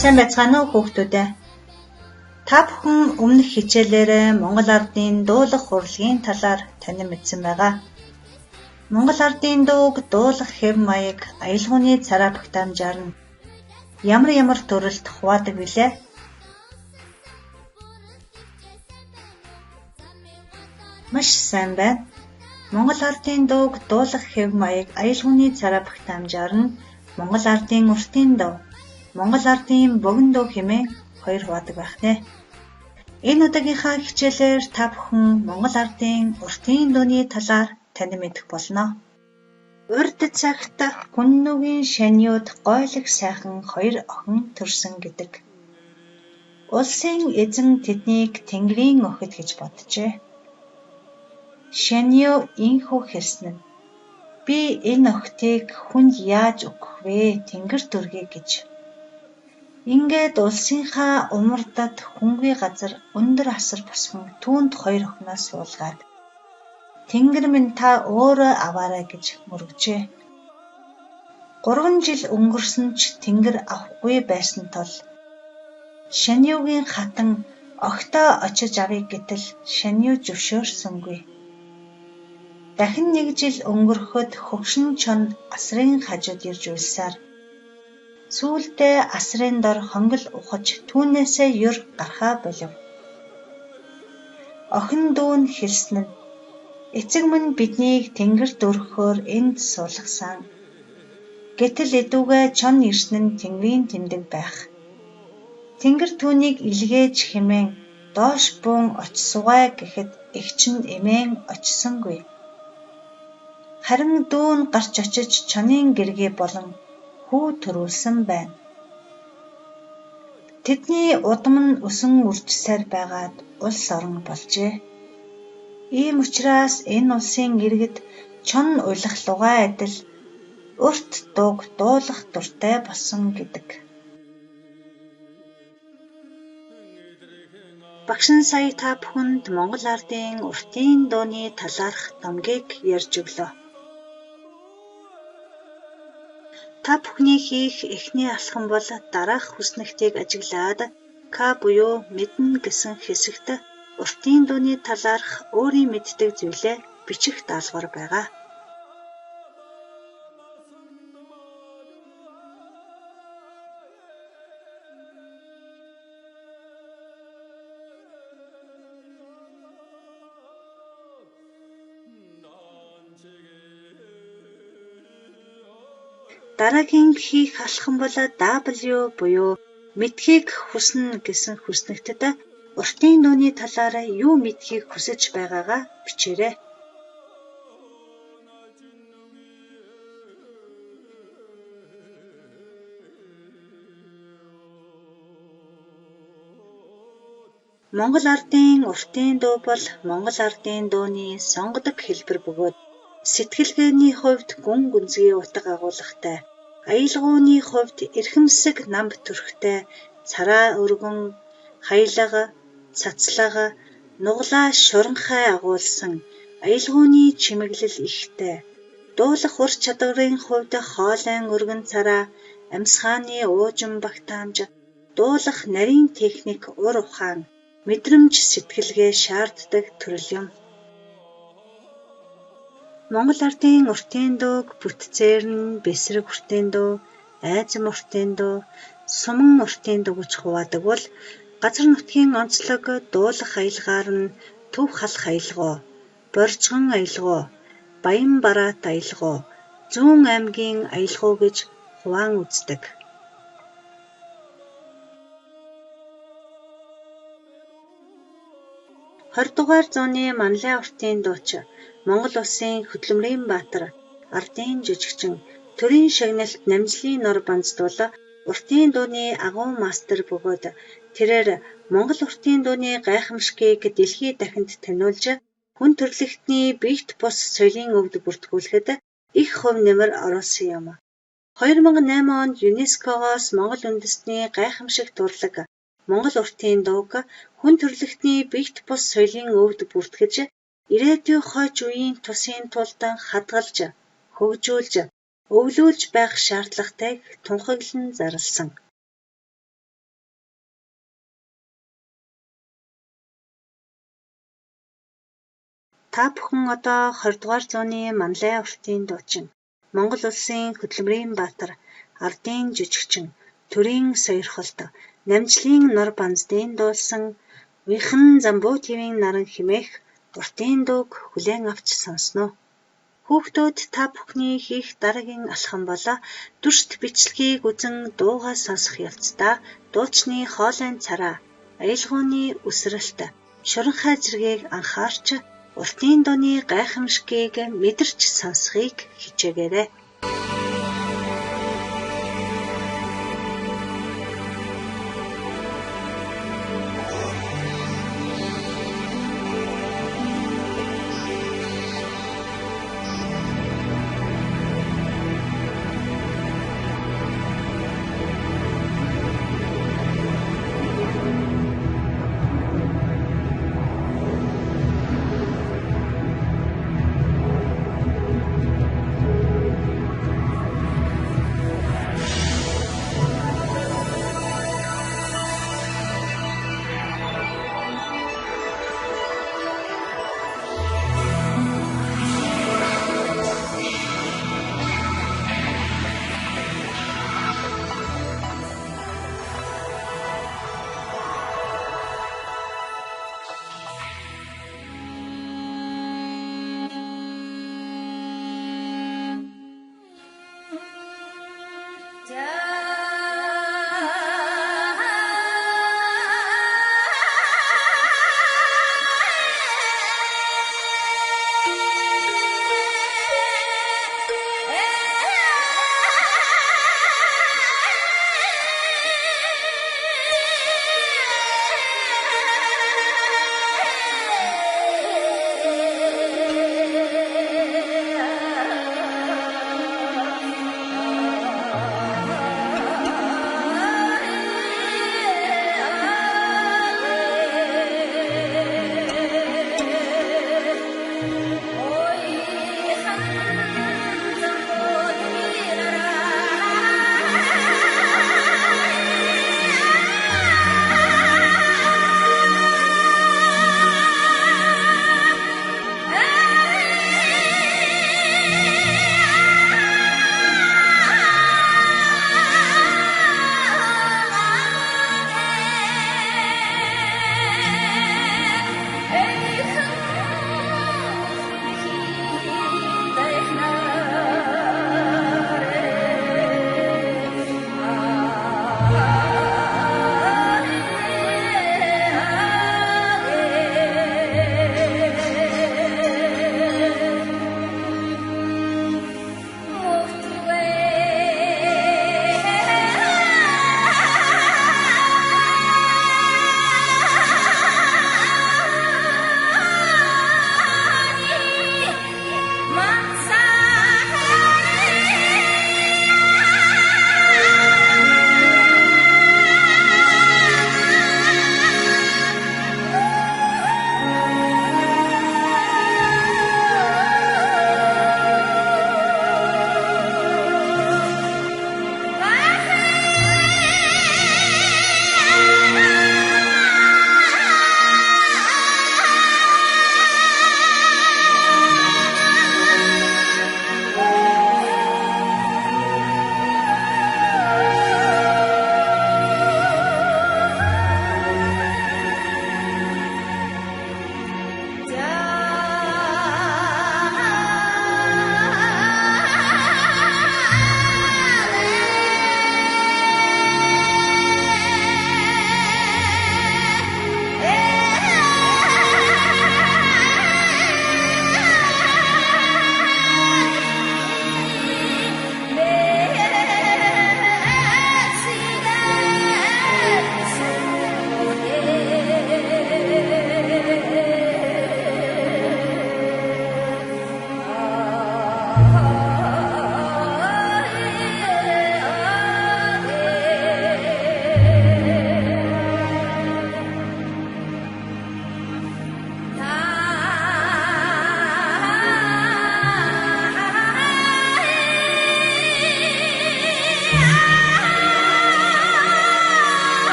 Сайн байцгаана уу хүүхдүүд ээ. Та бүхэн өмнөх хичээлээрээ Монгол ардын дуулах урлагийн талаар танин мэдсэн байгаа. Монгол ардын дууг дуулах хэв маяг аялгауны царай багтаамжаар нь ямар төрөлд хуваадаг билээ? Маш сайн байна. Монгол ардын дууг дуулах хэв маяг аялгауны царай багтаамжаар нь Монгол ардын уртын дуу, Монгол ардын богино дуу хэмээн хоёр хуваадаг байх нэ. Энэ удаагийнхаа хичээлээр та бүхэн Монгол ардын уртын дууны талаар танин мэдэх болно. Урд цагт Хүннүгийн шаниуд гойлог сайхан хоёр охин төрсөн гэдэг. Улсын эзэн тэднийг Тэнгэрийн охид гэж боджээ. Шаниу инхүү хэлсэн нь би энэ охидыг хүнд яаж өгөх вэ Тэнгэр дүргээ гэж. Ингээд улсынхаа умардад хүнгүй газар өндөр асар босхон түүнд хоёр охиноос суулгаад Тэнгэр минь та өөрөө аваарай гэж мөргөжээ. 3 жил өнгөрсөн ч Тэнгэр авахгүй байсан тул Шаниугийн хатан огтоо очиж авъя гэтэл Шаниу зөвшөөрсөнгүй. Дахин 1 жил өнгөрөхөд хөгшин чонд асрын хажууд ирж уйлсаар сүүлдээ асрын дор хонгил ухаж түүнээсээ юр гарахаа болов. Охин дүү нь хэлсэн нь эцэг минь биднийг Тэнгэр дөрөхөөр энд суулгасан. Гэтэл эдүгээ чон ирсэн нь Тэнгэрийн тэмдэг байх. Тэнгэр түүнийг илгээж хэмээн доош буун очсугай гэхэд эгч нь эмээн очсонгүй. Харин дүү нь гарч очиж чонын гэргээ болон хүү төрүүлсэн байна. Тэдний удам нь өсөн үржсээр байгаад улс орон болжээ. Ийм учраас энэ улсын иргэд чон уйлах лугай адил урт дууг дуулах дуртай болсон гэдэг. Багшин сая та бүхэнд Монгол ардын уртын дууны талаарх номгийг ярьж өглөө. Та бүхний хийх эхний алхам бол дараах хүснэгтийг ажиглаад К буюу мэднэ гэсэн хэсэгт уртын дууны талаарх өөрийн мэддэг зүйлээ бичих даалгавар байгаа. Дараагийн хийх алхам бол W буюу мэдхийг хүснэ гэсэн хүснэгтэд уртын дууны талаар юу мэдхийг хүсэж байгаагаа бичээрэй. Монгол ардын уртын дуу бол Монгол ардын дууны сонгодог хэлбэр бөгөөд сэтгэлгээний хувьд гүн гүнзгий утга агуулгатай, аялгауны хувьд эрхэмсэг намб төрхтэй, царай өргөн, хаялга, цацлага, нуглаа шуранхай агуулсан, аялгауны чимэглэл ихтэй, дуулах ур чадварын хувьд хоолойн өргөн царай, амьсгааны уужим багтаамж, дуулах нарийн техник ур ухаан, мэдрэмж сэтгэлгээ шаарддаг төрөл юм. Монгол ардын уртын дууг бүтцээр нь бэсрэг уртын дуу, айзам уртын дуу, суман уртын дуу гэж хуваадаг бол газар нутгийн онцлог дуулах аялгаар нь төв халах аялгау, боржгон аялгау, баян бараат аялгау, зүүн аймгийн аялгау гэж хуваан үздэг. Хордугаар зууны Манлай уртын дууч Монгол улсын хөдөлмөрийн баатар, ардын жижигчин, төрийн шагналт намжлын нор банздуул уртын дууны агуу мастер бөгөөд тэрээр Монгол уртын дууны гайхамшгийг дэлхий дахинд таниулж хүн төрөлхтний бийт бус соёлын өвд бүртгүүлэхэд их хувь нэмэр оруулсан юм. 2008 онд ЮНЕСКО-гоос Монгол үндэстний гайхамшигт урлаг Монгол уртын дууг хүн төрөлхтний бийт бус соёлын өвд бүртгэж ирээдүйн хойч үеийн тусын тулд хадгалж, хөгжүүлж, өвлүүлж байх шаардлагатайг тунхаглан зарласан. Та бүхэн одоо 20 дугаар зууны Манлай уртын дуучин, Монгол улсын хөдөлмөрийн баатар, ардын жүжигчин, төрийн сойрхолт, намжлын нор банздын дуулсан Уйхан Замбуу ТV-ийн наран хэмээх уртын дууг хүлээн авч сонсноо. Хүүхдүүд та бүхний хийх дараагийн алхам бол дүрст бичлэгийг үзэн дуугаа сонсох явцдаа дуучны хоолойн цараа, аялгауны үсрэлт, шуранхай зэргийг анхаарч уртын дууны гайхамшгийг мэдэрч сонсхийг хичээгээрэй.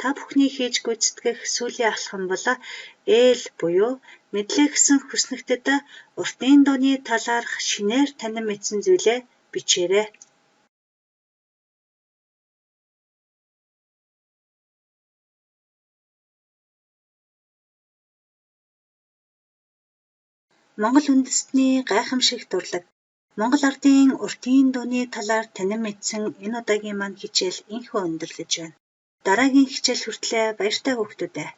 Та бүхний хийж гүйцэтгэх сүүлийн алхам бол ээл буюу мэдлээ гэсэн хүснэгтэд уртын дууны талаарх шинээр танин мэдсэн зүйлээ бичээрэй. Монгол үндэстний гайхамшиг дурлаг. Монгол ардын уртын дууны талаар танин мэдсэн энэ удаагийн маань хичээл энхүү өндөрлөж байна. Дараагийн хичээл хүртлээр баяртай хүүхдүүд ээ.